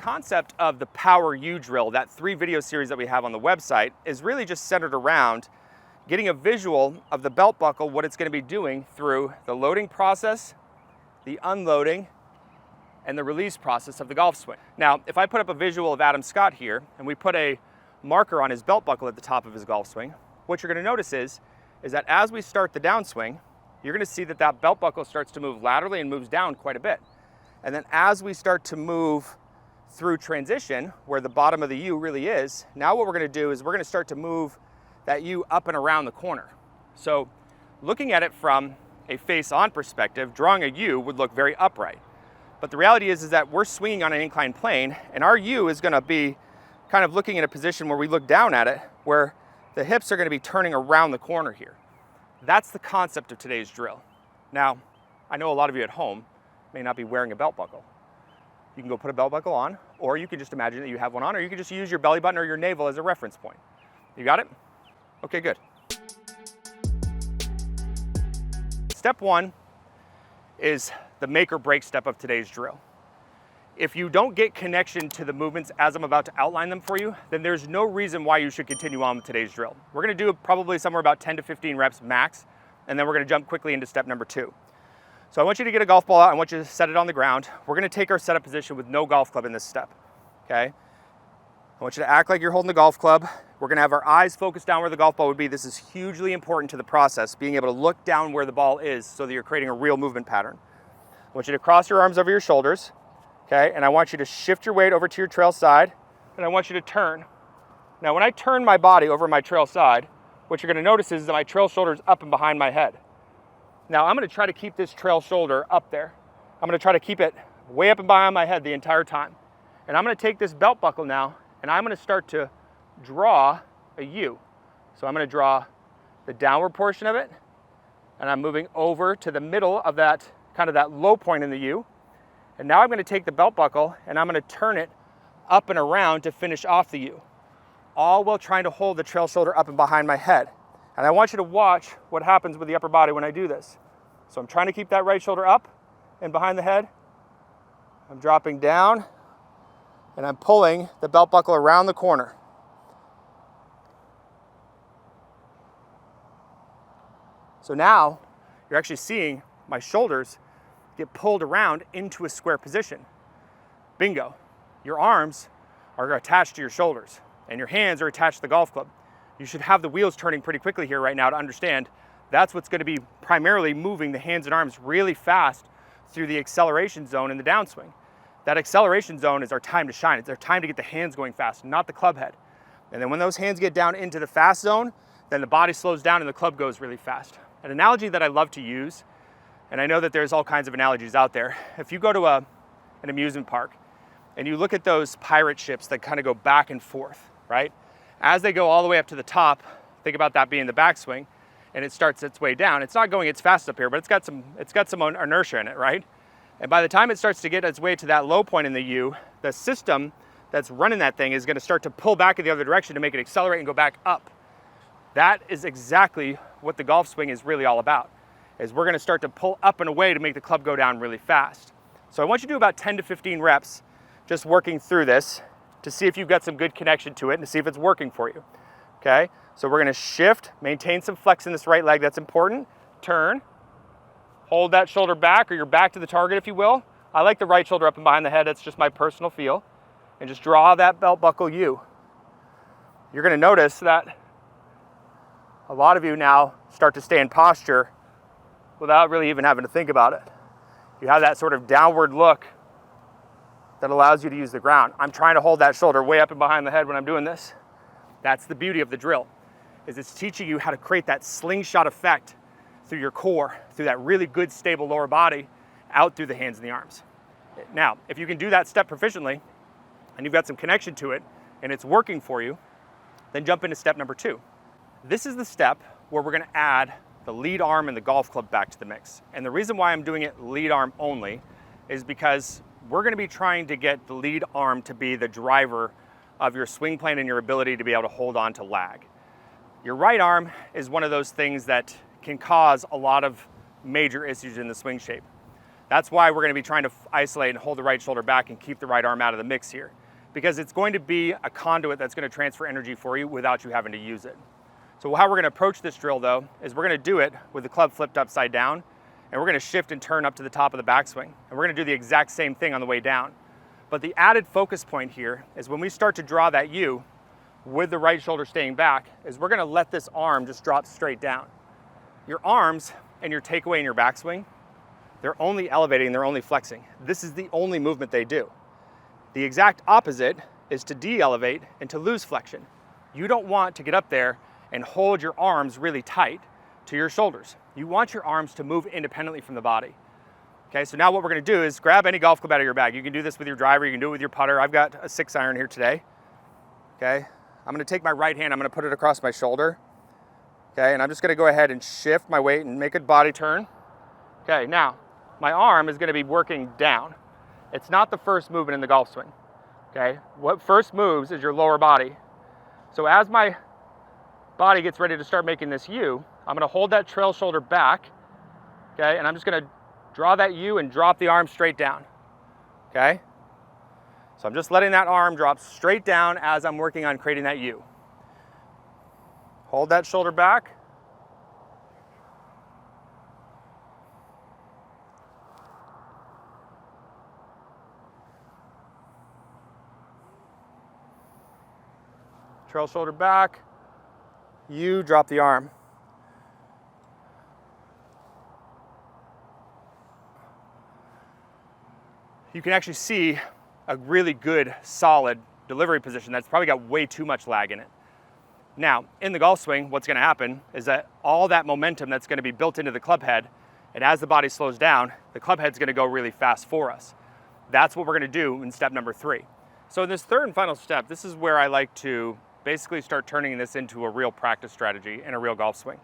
concept of the Power U drill, that 3-video series that we have on the website, is really just centered around getting a visual of the belt buckle, what it's going to be doing through the loading process, the unloading, and the release process of the golf swing. Now, if I put up a visual of Adam Scott here, and we put a marker on his belt buckle at the top of his golf swing, what you're going to notice is that as we start the downswing, you're going to see that that belt buckle starts to move laterally and moves down quite a bit. And then as we start to move through transition, where the bottom of the U really is, now what we're going to do is we're going to start to move that U up and around the corner. So looking at it from a face-on perspective, drawing a U would look very upright. But the reality is that we're swinging on an inclined plane, and our U is going to be kind of looking in a position where we look down at it, where the hips are going to be turning around the corner here. That's the concept of today's drill. Now, I know a lot of you at home may not be wearing a belt buckle. You can go put a belt buckle on, or you can just imagine that you have one on, or you can just use your belly button or your navel as a reference point. You got it? Okay, good. Step one is the make or break step of today's drill. If you don't get connection to the movements as I'm about to outline them for you, then there's no reason why you should continue on with today's drill. We're gonna do probably somewhere about 10 to 15 reps max, and then we're gonna jump quickly into step number 2. So I want you to get a golf ball out, I want you to set it on the ground. We're gonna take our setup position with no golf club in this step, okay? I want you to act like you're holding the golf club. We're gonna have our eyes focused down where the golf ball would be. This is hugely important to the process, being able to look down where the ball is so that you're creating a real movement pattern. I want you to cross your arms over your shoulders, okay? And I want you to shift your weight over to your trail side, and I want you to turn. Now, when I turn my body over my trail side, what you're gonna notice is that my trail shoulder is up and behind my head. Now, I'm gonna try to keep this trail shoulder up there. I'm gonna try to keep it way up and behind my head the entire time. And I'm gonna take this belt buckle now, and I'm gonna start to draw a U. So I'm gonna draw the downward portion of it, and I'm moving over to the middle of that, kind of that low point in the U. And now I'm gonna take the belt buckle and I'm gonna turn it up and around to finish off the U, all while trying to hold the trail shoulder up and behind my head. And I want you to watch what happens with the upper body when I do this. So I'm trying to keep that right shoulder up and behind the head. I'm dropping down, and I'm pulling the belt buckle around the corner. So now you're actually seeing my shoulders get pulled around into a square position. Bingo. Your arms are attached to your shoulders, and your hands are attached to the golf club. You should have the wheels turning pretty quickly here right now to understand that's what's going to be primarily moving the hands and arms really fast through the acceleration zone in the downswing. That acceleration zone is our time to shine. It's our time to get the hands going fast, not the club head. And then when those hands get down into the fast zone, then the body slows down and the club goes really fast. An analogy that I love to use, and I know that there's all kinds of analogies out there. If you go to an amusement park and you look at those pirate ships that kind of go back and forth, right? As they go all the way up to the top, think about that being the backswing, and it starts its way down. It's not going its fast up here, but it's got some inertia in it, right? And by the time it starts to get its way to that low point in the U, the system that's running that thing is gonna start to pull back in the other direction to make it accelerate and go back up. That is exactly what the golf swing is really all about, is we're gonna start to pull up and away to make the club go down really fast. So I want you to do about 10 to 15 reps just working through this to see if you've got some good connection to it and to see if it's working for you, okay? So we're gonna shift, maintain some flex in this right leg, that's important. Turn, hold that shoulder back or your back to the target, if you will. I like the right shoulder up and behind the head, that's just my personal feel. And just draw that belt buckle U. You're gonna notice that a lot of you now start to stay in posture without really even having to think about it. You have that sort of downward look that allows you to use the ground. I'm trying to hold that shoulder way up and behind the head when I'm doing this. That's the beauty of the drill, is it's teaching you how to create that slingshot effect through your core, through that really good stable lower body, out through the hands and the arms. Now, if you can do that step proficiently, and you've got some connection to it, and it's working for you, then jump into step number 2. This is the step where we're gonna add the lead arm and the golf club back to the mix. And the reason why I'm doing it lead arm only is because we're gonna be trying to get the lead arm to be the driver of your swing plane and your ability to be able to hold on to lag. Your right arm is one of those things that can cause a lot of major issues in the swing shape. That's why we're gonna be trying to isolate and hold the right shoulder back and keep the right arm out of the mix here. because it's going to be a conduit that's going to transfer energy for you without you having to use it. So how we're going to approach this drill though, is we're going to do it with the club flipped upside down, and we're going to shift and turn up to the top of the backswing. And we're going to do the exact same thing on the way down. But the added focus point here is when we start to draw that U with the right shoulder staying back, is we're going to let this arm just drop straight down. Your arms and your takeaway in your backswing, they're only elevating, they're only flexing. This is the only movement they do. The exact opposite is to de-elevate and to lose flexion. You don't want to get up there and hold your arms really tight to your shoulders. You want your arms to move independently from the body. Okay, so now what we're gonna do is grab any golf club out of your bag. You can do this with your driver, you can do it with your putter. I've got a 6-iron here today. Okay, I'm gonna take my right hand, I'm gonna put it across my shoulder. Okay, and I'm just gonna go ahead and shift my weight and make a body turn. Okay, now, my arm is gonna be working down. It's not the first movement in the golf swing, okay? What first moves is your lower body. So as my body gets ready to start making this U, I'm gonna hold that trail shoulder back, okay? And I'm just gonna draw that U and drop the arm straight down, okay? So I'm just letting that arm drop straight down as I'm working on creating that U. Hold that shoulder back. Trail shoulder back, you drop the arm. You can actually see a really good, solid delivery position that's probably got way too much lag in it. Now, in the golf swing, what's gonna happen is that all that momentum that's gonna be built into the club head, and as the body slows down, the club head's gonna go really fast for us. That's what we're gonna do in step number 3. So in this third and final step, this is where I like to basically start turning this into a real practice strategy and a real golf swing.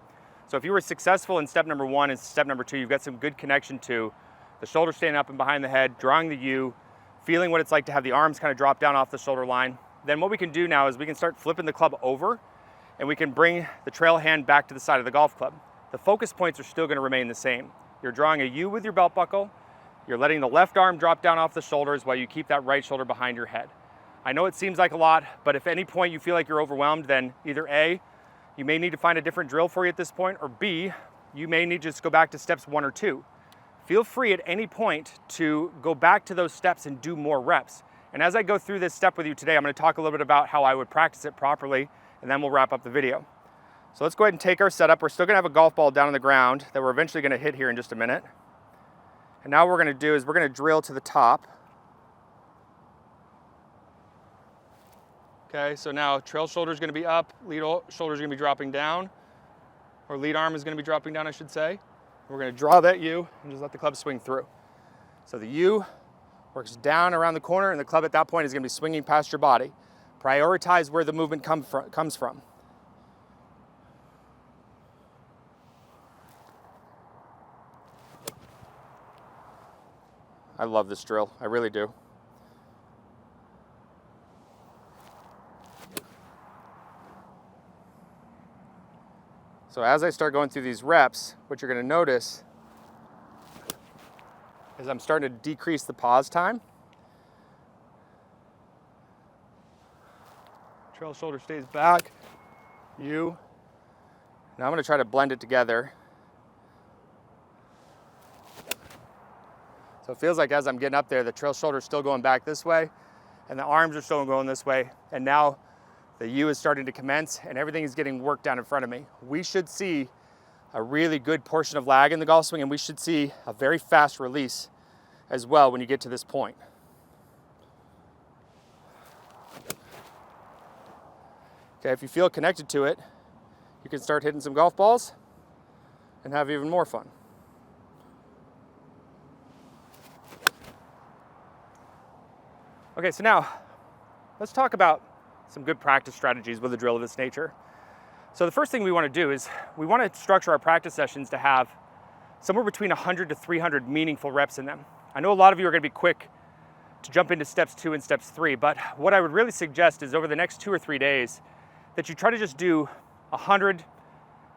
So if you were successful in step number 1 and step number 2, you've got some good connection to the shoulder staying up and behind the head, drawing the U, feeling what it's like to have the arms kind of drop down off the shoulder line. Then what we can do now is we can start flipping the club over, and we can bring the trail hand back to the side of the golf club. The focus points are still going to remain the same. You're drawing a U with your belt buckle, you're letting the left arm drop down off the shoulders while you keep that right shoulder behind your head. I know it seems like a lot, but if at any point you feel like you're overwhelmed, then either A, you may need to find a different drill for you at this point, or B, you may need to just go back to steps 1 or 2. Feel free at any point to go back to those steps and do more reps. And as I go through this step with you today, I'm going to talk a little bit about how I would practice it properly, and then we'll wrap up the video. So let's go ahead and take our setup. We're still going to have a golf ball down on the ground that we're eventually going to hit here in just a minute. And now what we're going to do is we're going to drill to the top. Okay, so now trail shoulder is going to be up, lead shoulder is going to be dropping down, or lead arm is going to be dropping down, I should say. We're going to draw that U and just let the club swing through. So the U works down around the corner, and the club at that point is going to be swinging past your body. Prioritize where the movement comes from. I love this drill, I really do. So as I start going through these reps, what you're going to notice is I'm starting to decrease the pause time. Trail shoulder stays back, U. Now I'm going to try to blend it together. So it feels like as I'm getting up there, the trail shoulder is still going back this way, and the arms are still going this way, and now the U is starting to commence, and everything is getting worked down in front of me. We should see a really good portion of lag in the golf swing, and we should see a very fast release as well when you get to this point. Okay, if you feel connected to it, you can start hitting some golf balls and have even more fun. Okay, so now let's talk about some good practice strategies with a drill of this nature. So the first thing we want to do is we want to structure our practice sessions to have somewhere between 100 to 300 meaningful reps in them. I know a lot of you are going to be quick to jump into steps 2 and steps 3, but what I would really suggest is over the next 2 or 3 days that you try to just do 100,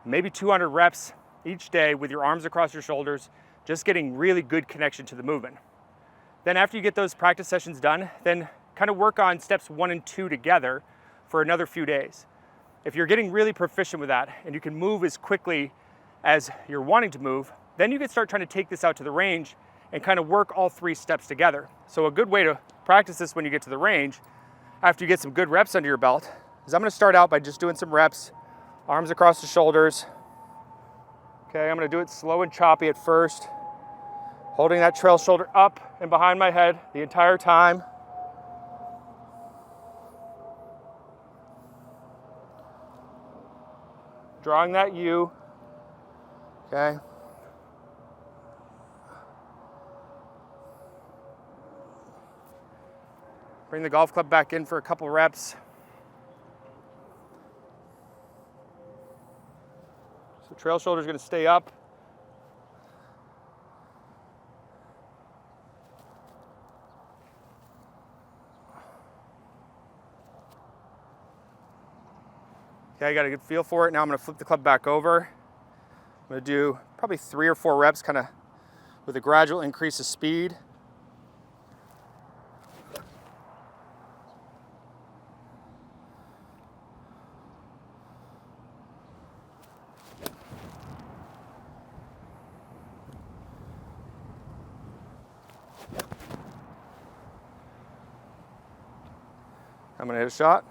maybe 200 reps each day with your arms across your shoulders, just getting really good connection to the movement. Then after you get those practice sessions done, then kind of work on steps 1 and 2 together for another few days. If you're getting really proficient with that and you can move as quickly as you're wanting to move, then you can start trying to take this out to the range and kind of work all 3 steps together. So a good way to practice this when you get to the range, after you get some good reps under your belt, is I'm gonna start out by just doing some reps, arms across the shoulders. Okay, I'm gonna do it slow and choppy at first, holding that trail shoulder up and behind my head the entire time. Drawing that U, okay? Bring the golf club back in for a couple reps. So trail shoulder is going to stay up. Okay, I got a good feel for it. Now I'm going to flip the club back over. I'm going to do probably 3 or 4 reps, kind of with a gradual increase of speed. I'm going to hit a shot.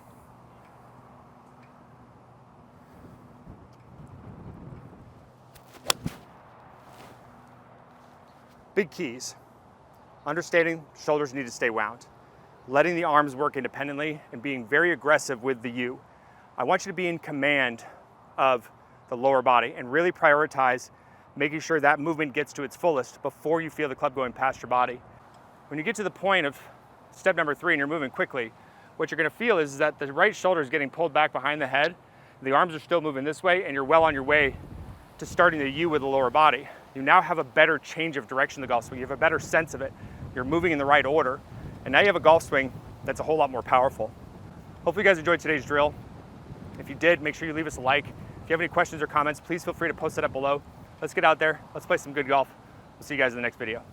Big keys. Understanding shoulders need to stay wound. Letting the arms work independently and being very aggressive with the U. I want you to be in command of the lower body and really prioritize making sure that movement gets to its fullest before you feel the club going past your body. When you get to the point of step number 3 and you're moving quickly, what you're going to feel is that the right shoulder is getting pulled back behind the head, the arms are still moving this way, and you're well on your way to starting the U with the lower body. You now have a better change of direction of the golf swing. You have a better sense of it. You're moving in the right order, and now you have a golf swing that's a whole lot more powerful. Hopefully you guys enjoyed today's drill. If you did, make sure you leave us a like. If you have any questions or comments, please feel free to post it up below. Let's get out there. Let's play some good golf. We'll see you guys in the next video.